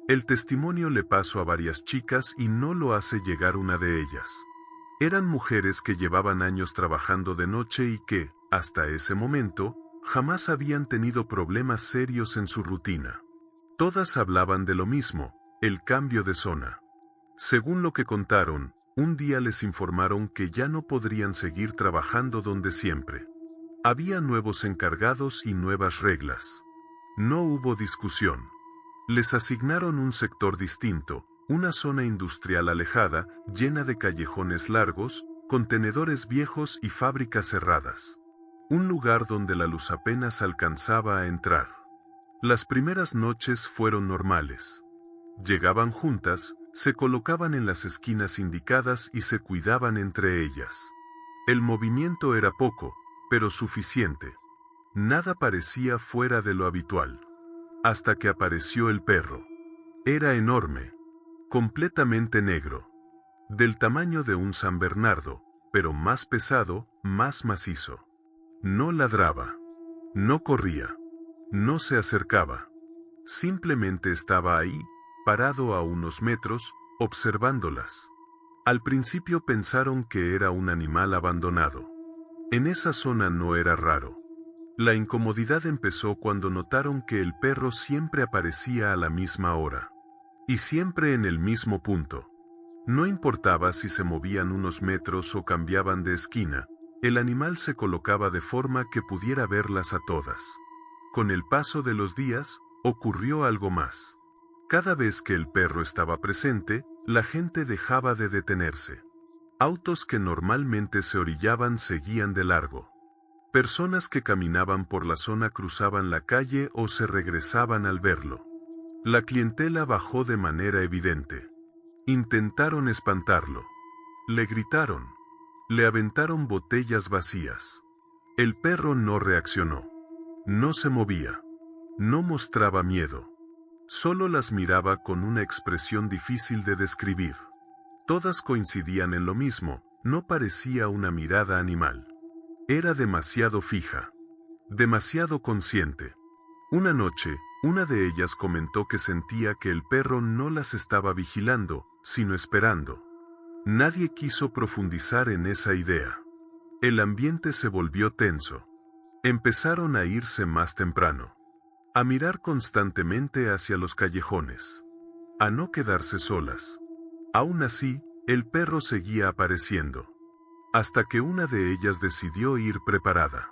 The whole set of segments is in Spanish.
El testimonio le pasó a varias chicas y no lo hace llegar una de ellas. Eran mujeres que llevaban años trabajando de noche y que, hasta ese momento, jamás habían tenido problemas serios en su rutina. Todas hablaban de lo mismo, el cambio de zona. Según lo que contaron, un día les informaron que ya no podrían seguir trabajando donde siempre. Había nuevos encargados y nuevas reglas. No hubo discusión. Les asignaron un sector distinto, una zona industrial alejada, llena de callejones largos, contenedores viejos y fábricas cerradas. Un lugar donde la luz apenas alcanzaba a entrar. Las primeras noches fueron normales. Llegaban juntas, se colocaban en las esquinas indicadas y se cuidaban entre ellas. El movimiento era poco, pero suficiente. Nada parecía fuera de lo habitual. Hasta que apareció el perro. Era enorme. Completamente negro. Del tamaño de un San Bernardo, pero más pesado, más macizo. No ladraba. No corría. No se acercaba. Simplemente estaba ahí, parado a unos metros, observándolas. Al principio pensaron que era un animal abandonado. En esa zona no era raro. La incomodidad empezó cuando notaron que el perro siempre aparecía a la misma hora. Y siempre en el mismo punto. No importaba si se movían unos metros o cambiaban de esquina, el animal se colocaba de forma que pudiera verlas a todas. Con el paso de los días, ocurrió algo más. Cada vez que el perro estaba presente, la gente dejaba de detenerse. Autos que normalmente se orillaban seguían de largo. Personas que caminaban por la zona cruzaban la calle o se regresaban al verlo. La clientela bajó de manera evidente. Intentaron espantarlo. Le gritaron. Le aventaron botellas vacías. El perro no reaccionó. No se movía. No mostraba miedo. Solo las miraba con una expresión difícil de describir. Todas coincidían en lo mismo, no parecía una mirada animal. Era demasiado fija. Demasiado consciente. Una noche, una de ellas comentó que sentía que el perro no las estaba vigilando, sino esperando. Nadie quiso profundizar en esa idea. El ambiente se volvió tenso. Empezaron a irse más temprano. A mirar constantemente hacia los callejones. A no quedarse solas. Aún así, el perro seguía apareciendo. Hasta que una de ellas decidió ir preparada.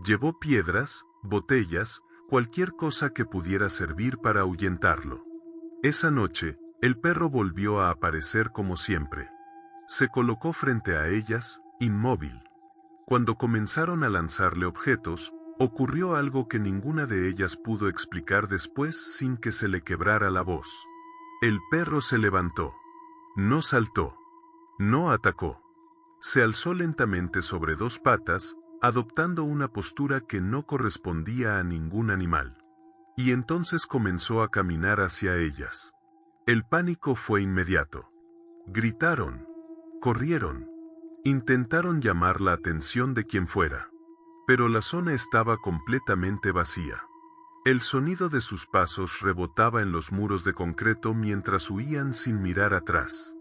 Llevó piedras, botellas, cualquier cosa que pudiera servir para ahuyentarlo. Esa noche, el perro volvió a aparecer como siempre. Se colocó frente a ellas, inmóvil. Cuando comenzaron a lanzarle objetos, ocurrió algo que ninguna de ellas pudo explicar después sin que se le quebrara la voz. El perro se levantó. No saltó. No atacó. Se alzó lentamente sobre dos patas, adoptando una postura que no correspondía a ningún animal. Y entonces comenzó a caminar hacia ellas. El pánico fue inmediato. Gritaron. Corrieron. Intentaron llamar la atención de quien fuera. Pero la zona estaba completamente vacía. El sonido de sus pasos rebotaba en los muros de concreto mientras huían sin mirar atrás.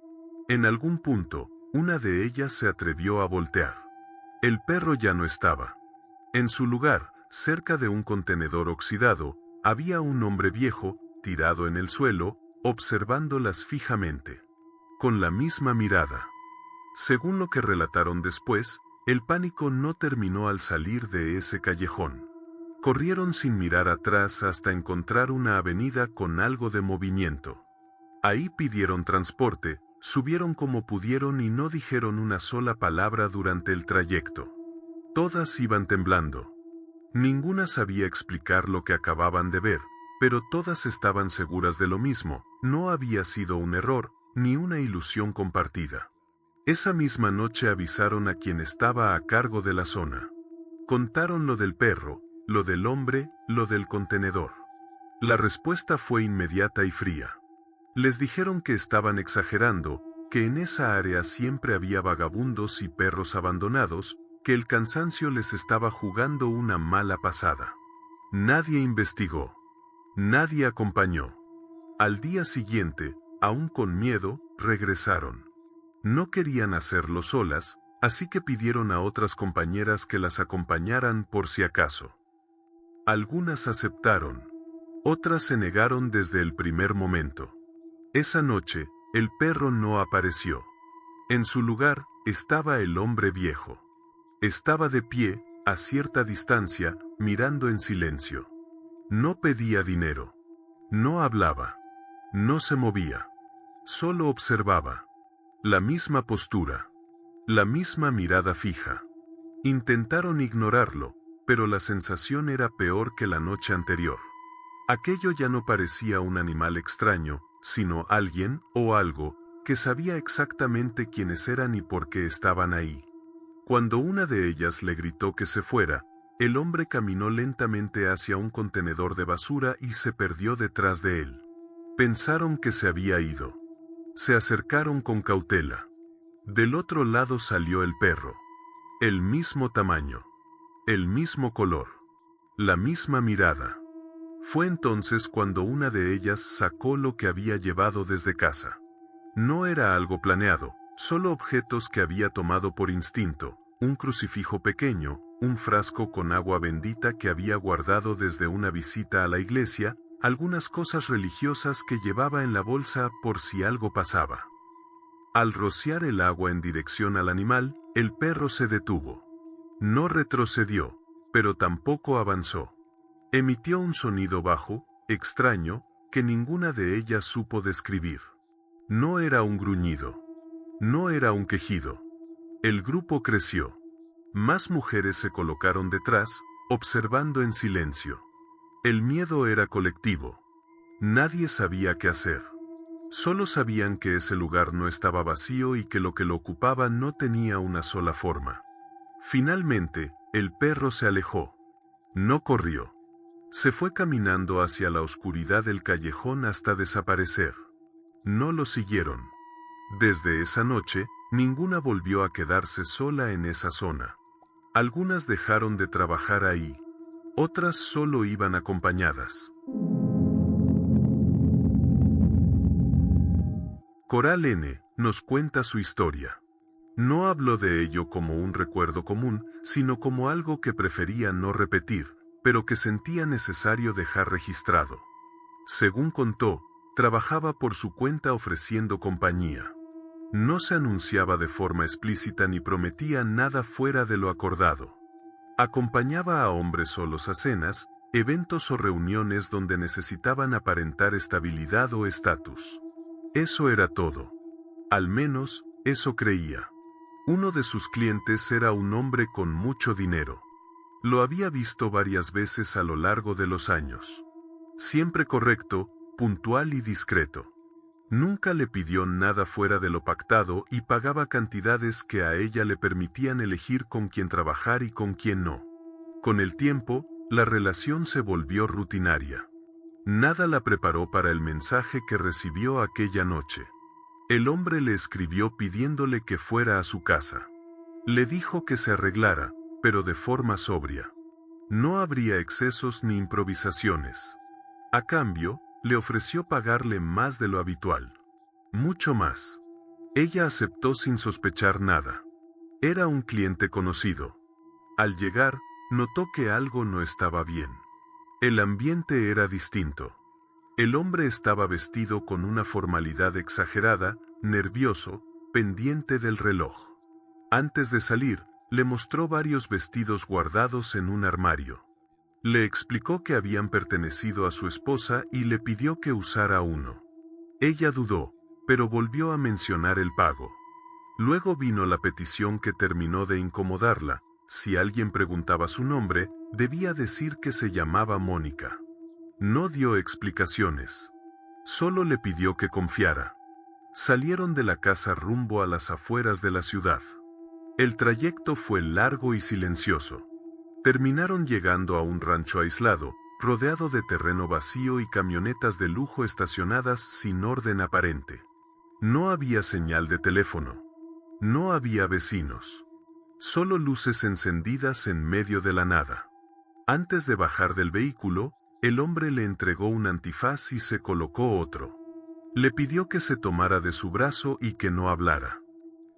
En algún punto, una de ellas se atrevió a voltear. El perro ya no estaba. En su lugar, cerca de un contenedor oxidado, había un hombre viejo, tirado en el suelo, observándolas fijamente. Con la misma mirada. Según lo que relataron después, el pánico no terminó al salir de ese callejón. Corrieron sin mirar atrás hasta encontrar una avenida con algo de movimiento. Ahí pidieron transporte, subieron como pudieron y no dijeron una sola palabra durante el trayecto. Todas iban temblando. Ninguna sabía explicar lo que acababan de ver, pero todas estaban seguras de lo mismo, no había sido un error, ni una ilusión compartida. Esa misma noche avisaron a quien estaba a cargo de la zona. Contaron lo del perro, lo del hombre, lo del contenedor. La respuesta fue inmediata y fría. Les dijeron que estaban exagerando, que en esa área siempre había vagabundos y perros abandonados, que el cansancio les estaba jugando una mala pasada. Nadie investigó. Nadie acompañó. Al día siguiente, aún con miedo, regresaron. No querían hacerlo solas, así que pidieron a otras compañeras que las acompañaran por si acaso. Algunas aceptaron. Otras se negaron desde el primer momento. Esa noche, el perro no apareció. En su lugar, estaba el hombre viejo. Estaba de pie, a cierta distancia, mirando en silencio. No pedía dinero. No hablaba. No se movía. Solo observaba. La misma postura. La misma mirada fija. Intentaron ignorarlo, pero la sensación era peor que la noche anterior. Aquello ya no parecía un animal extraño, sino alguien, o algo, que sabía exactamente quiénes eran y por qué estaban ahí. Cuando una de ellas le gritó que se fuera, el hombre caminó lentamente hacia un contenedor de basura y se perdió detrás de él. Pensaron que se había ido. Se acercaron con cautela. Del otro lado salió el perro. El mismo tamaño. El mismo color. La misma mirada. Fue entonces cuando una de ellas sacó lo que había llevado desde casa. No era algo planeado, solo objetos que había tomado por instinto, un crucifijo pequeño, un frasco con agua bendita que había guardado desde una visita a la iglesia, algunas cosas religiosas que llevaba en la bolsa por si algo pasaba. Al rociar el agua en dirección al animal, el perro se detuvo. No retrocedió, pero tampoco avanzó. Emitió un sonido bajo, extraño, que ninguna de ellas supo describir. No era un gruñido. No era un quejido. El grupo creció. Más mujeres se colocaron detrás, observando en silencio. El miedo era colectivo. Nadie sabía qué hacer. Solo sabían que ese lugar no estaba vacío y que lo ocupaba no tenía una sola forma. Finalmente, el perro se alejó. No corrió. Se fue caminando hacia la oscuridad del callejón hasta desaparecer. No lo siguieron. Desde esa noche, ninguna volvió a quedarse sola en esa zona. Algunas dejaron de trabajar ahí. Otras solo iban acompañadas. Coral N. nos cuenta su historia. No habló de ello como un recuerdo común, sino como algo que prefería no repetir, pero que sentía necesario dejar registrado. Según contó, trabajaba por su cuenta ofreciendo compañía. No se anunciaba de forma explícita ni prometía nada fuera de lo acordado. Acompañaba a hombres solos a cenas, eventos o reuniones donde necesitaban aparentar estabilidad o estatus. Eso era todo. Al menos, eso creía. Uno de sus clientes era un hombre con mucho dinero. Lo había visto varias veces a lo largo de los años. Siempre correcto, puntual y discreto. Nunca le pidió nada fuera de lo pactado y pagaba cantidades que a ella le permitían elegir con quién trabajar y con quién no. Con el tiempo, la relación se volvió rutinaria. Nada la preparó para el mensaje que recibió aquella noche. El hombre le escribió pidiéndole que fuera a su casa. Le dijo que se arreglara, pero de forma sobria. No habría excesos ni improvisaciones. A cambio, le ofreció pagarle más de lo habitual. Mucho más. Ella aceptó sin sospechar nada. Era un cliente conocido. Al llegar, notó que algo no estaba bien. El ambiente era distinto. El hombre estaba vestido con una formalidad exagerada, nervioso, pendiente del reloj. Antes de salir, le mostró varios vestidos guardados en un armario. Le explicó que habían pertenecido a su esposa y le pidió que usara uno. Ella dudó, pero volvió a mencionar el pago. Luego vino la petición que terminó de incomodarla. Si alguien preguntaba su nombre, debía decir que se llamaba Mónica. No dio explicaciones. Solo le pidió que confiara. Salieron de la casa rumbo a las afueras de la ciudad. El trayecto fue largo y silencioso. Terminaron llegando a un rancho aislado, rodeado de terreno vacío y camionetas de lujo estacionadas sin orden aparente. No había señal de teléfono. No había vecinos. Solo luces encendidas en medio de la nada. Antes de bajar del vehículo, El hombre le entregó un antifaz y se colocó otro. Le pidió que se tomara de su brazo y que no hablara.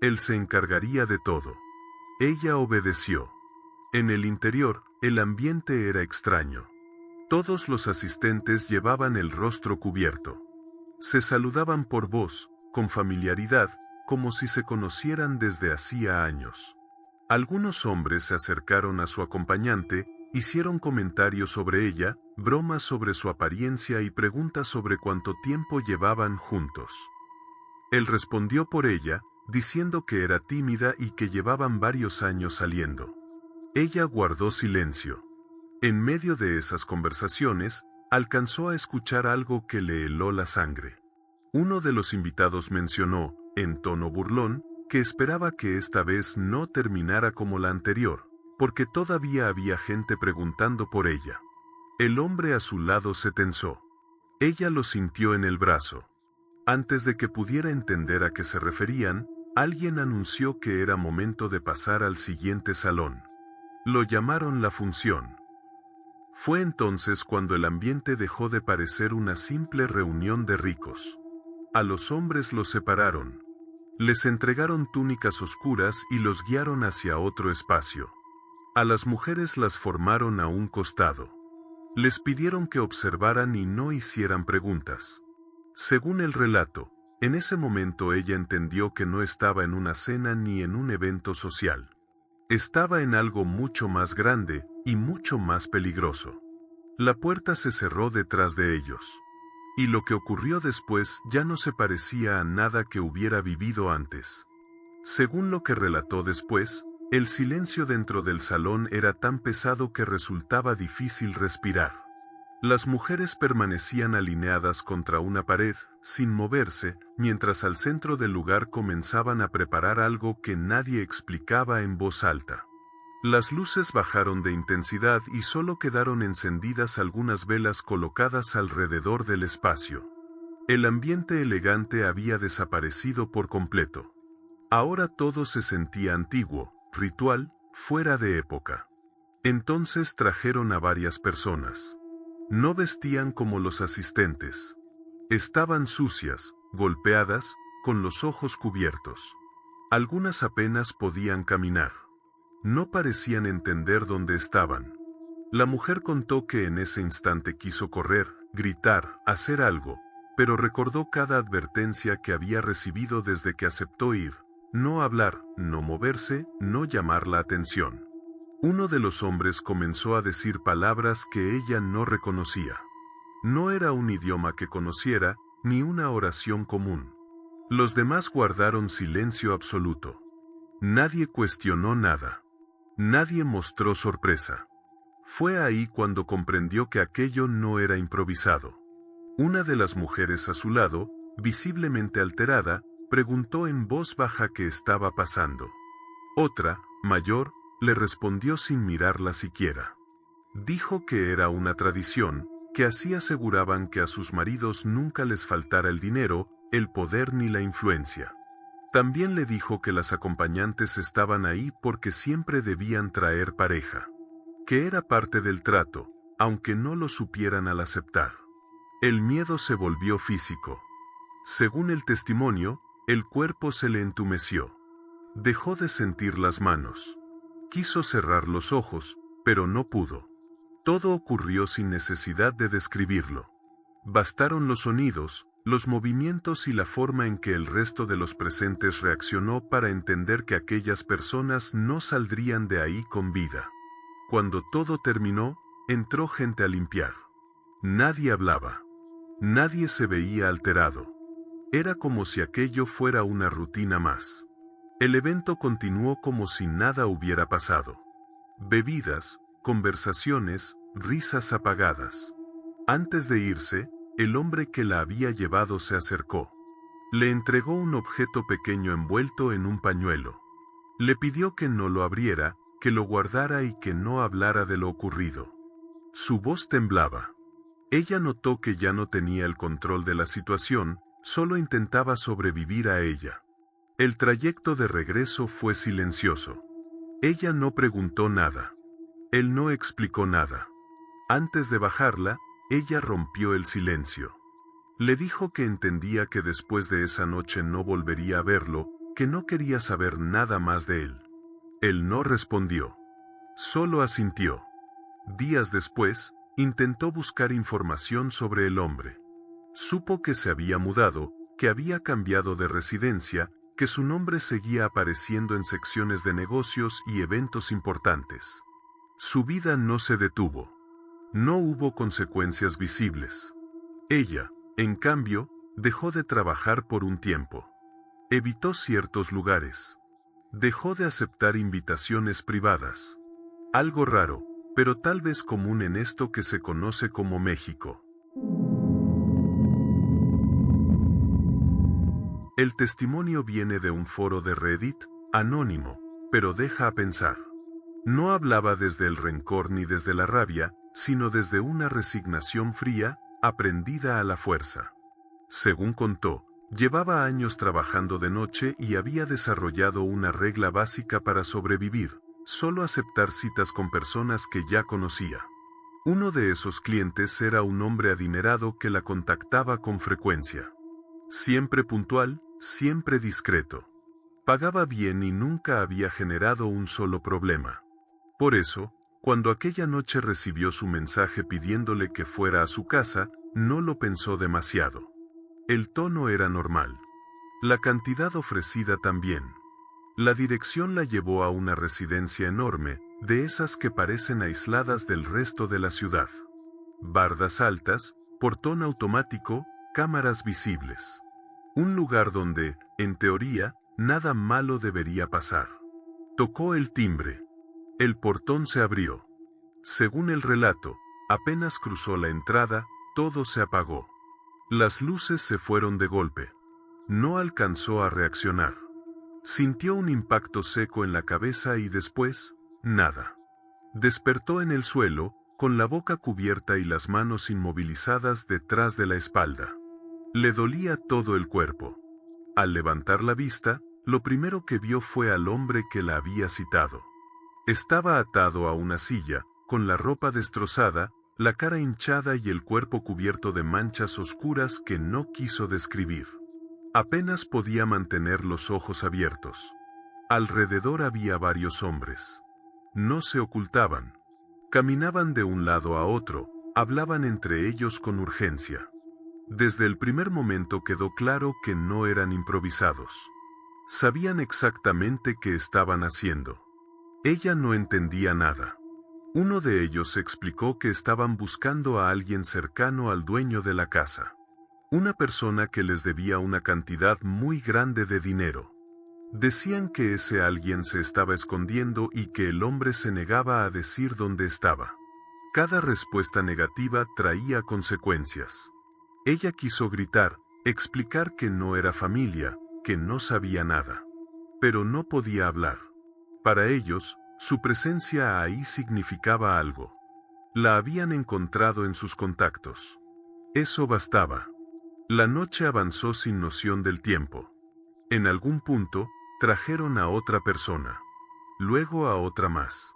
Él se encargaría de todo. Ella obedeció. En el interior, el ambiente era extraño. Todos los asistentes llevaban el rostro cubierto. Se saludaban por voz, con familiaridad, como si se conocieran desde hacía años. Algunos hombres se acercaron a su acompañante, hicieron comentarios sobre ella, bromas sobre su apariencia y preguntas sobre cuánto tiempo llevaban juntos. Él respondió por ella, diciendo que era tímida y que llevaban varios años saliendo. Ella guardó silencio. En medio de esas conversaciones, alcanzó a escuchar algo que le heló la sangre. Uno de los invitados mencionó, en tono burlón, que esperaba que esta vez no terminara como la anterior, porque todavía había gente preguntando por ella. El hombre a su lado se tensó. Ella lo sintió en el brazo. Antes de que pudiera entender a qué se referían, alguien anunció que era momento de pasar al siguiente salón. Lo llamaron la función. Fue entonces cuando el ambiente dejó de parecer una simple reunión de ricos. A los hombres los separaron. Les entregaron túnicas oscuras y los guiaron hacia otro espacio. A las mujeres las formaron a un costado. Les pidieron que observaran y no hicieran preguntas. Según el relato, en ese momento ella entendió que no estaba en una cena ni en un evento social. Estaba en algo mucho más grande y mucho más peligroso. La puerta se cerró detrás de ellos. Y lo que ocurrió después ya no se parecía a nada que hubiera vivido antes. Según lo que relató después, el silencio dentro del salón era tan pesado que resultaba difícil respirar. Las mujeres permanecían alineadas contra una pared, sin moverse, mientras al centro del lugar comenzaban a preparar algo que nadie explicaba en voz alta. Las luces bajaron de intensidad y solo quedaron encendidas algunas velas colocadas alrededor del espacio. El ambiente elegante había desaparecido por completo. Ahora todo se sentía antiguo, ritual, fuera de época. Entonces trajeron a varias personas. No vestían como los asistentes. Estaban sucias, golpeadas, con los ojos cubiertos. Algunas apenas podían caminar. No parecían entender dónde estaban. La mujer contó que en ese instante quiso correr, gritar, hacer algo, pero recordó cada advertencia que había recibido desde que aceptó ir: no hablar, no moverse, no llamar la atención. Uno de los hombres comenzó a decir palabras que ella no reconocía. No era un idioma que conociera, ni una oración común. Los demás guardaron silencio absoluto. Nadie cuestionó nada. Nadie mostró sorpresa. Fue ahí cuando comprendió que aquello no era improvisado. Una de las mujeres a su lado, visiblemente alterada, preguntó en voz baja qué estaba pasando. Otra, mayor, le respondió sin mirarla siquiera. Dijo que era una tradición, que así aseguraban que a sus maridos nunca les faltara el dinero, el poder ni la influencia. También le dijo que las acompañantes estaban ahí porque siempre debían traer pareja. Que era parte del trato, aunque no lo supieran al aceptar. El miedo se volvió físico. Según el testimonio, el cuerpo se le entumeció. Dejó de sentir las manos. Quiso cerrar los ojos, pero no pudo. Todo ocurrió sin necesidad de describirlo. Bastaron los sonidos, los movimientos y la forma en que el resto de los presentes reaccionó para entender que aquellas personas no saldrían de ahí con vida. Cuando todo terminó, entró gente a limpiar. Nadie hablaba. Nadie se veía alterado. Era como si aquello fuera una rutina más. El evento continuó como si nada hubiera pasado. Bebidas, conversaciones, risas apagadas. Antes de irse, el hombre que la había llevado se acercó. Le entregó un objeto pequeño envuelto en un pañuelo. Le pidió que no lo abriera, que lo guardara y que no hablara de lo ocurrido. Su voz temblaba. Ella notó que ya no tenía el control de la situación, solo intentaba sobrevivir a ella. El trayecto de regreso fue silencioso. Ella no preguntó nada. Él no explicó nada. Antes de bajarla, ella rompió el silencio. Le dijo que entendía que después de esa noche no volvería a verlo, que no quería saber nada más de él. Él no respondió. Solo asintió. Días después, intentó buscar información sobre el hombre. Supo que se había mudado, que había cambiado de residencia, que su nombre seguía apareciendo en secciones de negocios y eventos importantes. Su vida no se detuvo. No hubo consecuencias visibles. Ella, en cambio, dejó de trabajar por un tiempo. Evitó ciertos lugares. Dejó de aceptar invitaciones privadas. Algo raro, pero tal vez común en esto que se conoce como México. El testimonio viene de un foro de Reddit, anónimo, pero deja a pensar. No hablaba desde el rencor ni desde la rabia, sino desde una resignación fría, aprendida a la fuerza. Según contó, llevaba años trabajando de noche y había desarrollado una regla básica para sobrevivir: solo aceptar citas con personas que ya conocía. Uno de esos clientes era un hombre adinerado que la contactaba con frecuencia. Siempre puntual, siempre discreto. Pagaba bien y nunca había generado un solo problema. Por eso, cuando aquella noche recibió su mensaje pidiéndole que fuera a su casa, no lo pensó demasiado. El tono era normal. La cantidad ofrecida también. La dirección la llevó a una residencia enorme, de esas que parecen aisladas del resto de la ciudad. Bardas altas, portón automático, cámaras visibles. Un lugar donde, en teoría, nada malo debería pasar. Tocó el timbre. El portón se abrió. Según el relato, apenas cruzó la entrada, todo se apagó. Las luces se fueron de golpe. No alcanzó a reaccionar. Sintió un impacto seco en la cabeza y después, nada. Despertó en el suelo, con la boca cubierta y las manos inmovilizadas detrás de la espalda. Le dolía todo el cuerpo. Al levantar la vista, lo primero que vio fue al hombre que la había citado. Estaba atado a una silla, con la ropa destrozada, la cara hinchada y el cuerpo cubierto de manchas oscuras que no quiso describir. Apenas podía mantener los ojos abiertos. Alrededor había varios hombres. No se ocultaban. Caminaban de un lado a otro, hablaban entre ellos con urgencia. Desde el primer momento quedó claro que no eran improvisados. Sabían exactamente qué estaban haciendo. Ella no entendía nada. Uno de ellos explicó que estaban buscando a alguien cercano al dueño de la casa. Una persona que les debía una cantidad muy grande de dinero. Decían que ese alguien se estaba escondiendo y que el hombre se negaba a decir dónde estaba. Cada respuesta negativa traía consecuencias. Ella quiso gritar, explicar que no era familia, que no sabía nada. Pero no podía hablar. Para ellos, su presencia ahí significaba algo. La habían encontrado en sus contactos. Eso bastaba. La noche avanzó sin noción del tiempo. En algún punto, trajeron a otra persona. Luego a otra más.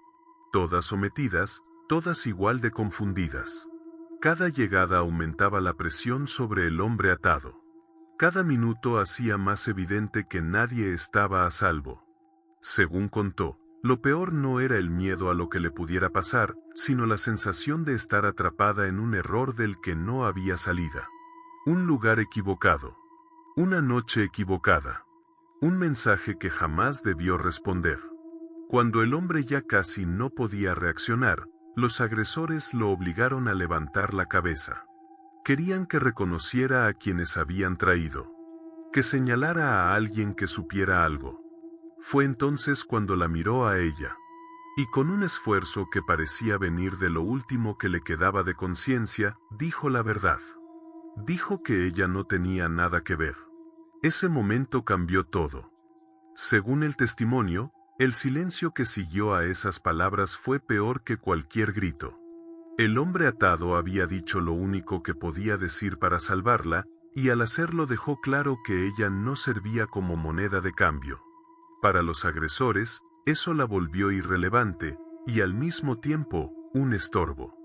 Todas sometidas, todas igual de confundidas. Cada llegada aumentaba la presión sobre el hombre atado. Cada minuto hacía más evidente que nadie estaba a salvo. Según contó, lo peor no era el miedo a lo que le pudiera pasar, sino la sensación de estar atrapada en un error del que no había salida. Un lugar equivocado. Una noche equivocada. Un mensaje que jamás debió responder. Cuando el hombre ya casi no podía reaccionar, los agresores lo obligaron a levantar la cabeza. Querían que reconociera a quienes habían traído. Que señalara a alguien que supiera algo. Fue entonces cuando la miró a ella. Y con un esfuerzo que parecía venir de lo último que le quedaba de conciencia, dijo la verdad. Dijo que ella no tenía nada que ver. Ese momento cambió todo. Según el testimonio, el silencio que siguió a esas palabras fue peor que cualquier grito. El hombre atado había dicho lo único que podía decir para salvarla, y al hacerlo dejó claro que ella no servía como moneda de cambio. Para los agresores, eso la volvió irrelevante, y al mismo tiempo, un estorbo.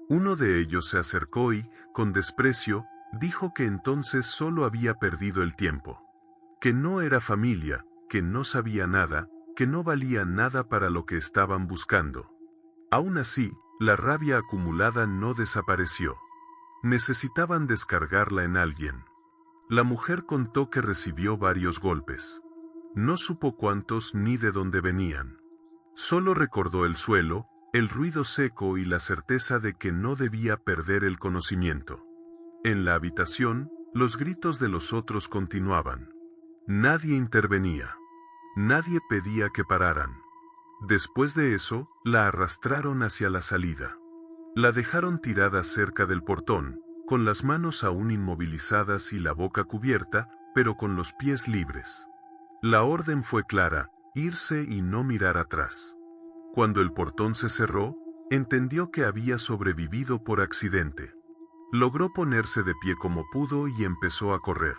Uno de ellos se acercó y, con desprecio, dijo que entonces solo había perdido el tiempo. Que no era familia, que no sabía nada, que no valía nada para lo que estaban buscando. Aún así, la rabia acumulada no desapareció. Necesitaban descargarla en alguien. La mujer contó que recibió varios golpes. No supo cuántos ni de dónde venían. Solo recordó el suelo, el ruido seco y la certeza de que no debía perder el conocimiento. En la habitación, los gritos de los otros continuaban. Nadie intervenía. Nadie pedía que pararan. Después de eso, la arrastraron hacia la salida. La dejaron tirada cerca del portón, con las manos aún inmovilizadas y la boca cubierta, pero con los pies libres. La orden fue clara: irse y no mirar atrás. Cuando el portón se cerró, entendió que había sobrevivido por accidente. Logró ponerse de pie como pudo y empezó a correr.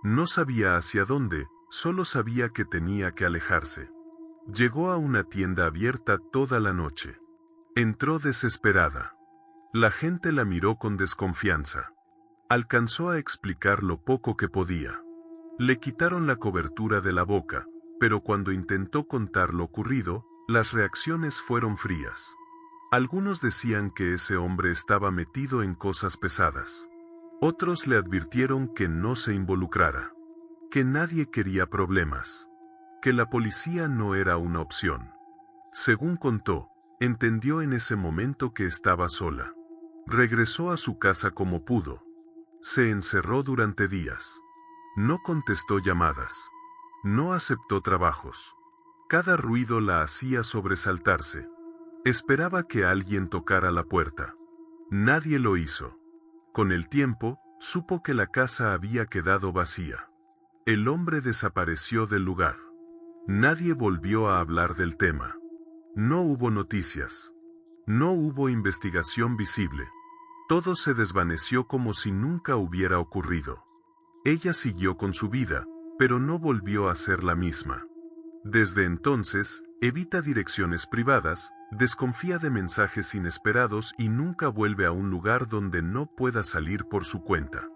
No sabía hacia dónde, solo sabía que tenía que alejarse. Llegó a una tienda abierta toda la noche. Entró desesperada. La gente la miró con desconfianza. Alcanzó a explicar lo poco que podía. Le quitaron la cobertura de la boca, pero cuando intentó contar lo ocurrido, las reacciones fueron frías. Algunos decían que ese hombre estaba metido en cosas pesadas. Otros le advirtieron que no se involucrara. Que nadie quería problemas. Que la policía no era una opción. Según contó, entendió en ese momento que estaba sola. Regresó a su casa como pudo. Se encerró durante días. No contestó llamadas. No aceptó trabajos. Cada ruido la hacía sobresaltarse. Esperaba que alguien tocara la puerta. Nadie lo hizo. Con el tiempo, supo que la casa había quedado vacía. El hombre desapareció del lugar. Nadie volvió a hablar del tema. No hubo noticias. No hubo investigación visible. Todo se desvaneció como si nunca hubiera ocurrido. Ella siguió con su vida, pero no volvió a ser la misma. Desde entonces, evita direcciones privadas, desconfía de mensajes inesperados y nunca vuelve a un lugar donde no pueda salir por su cuenta.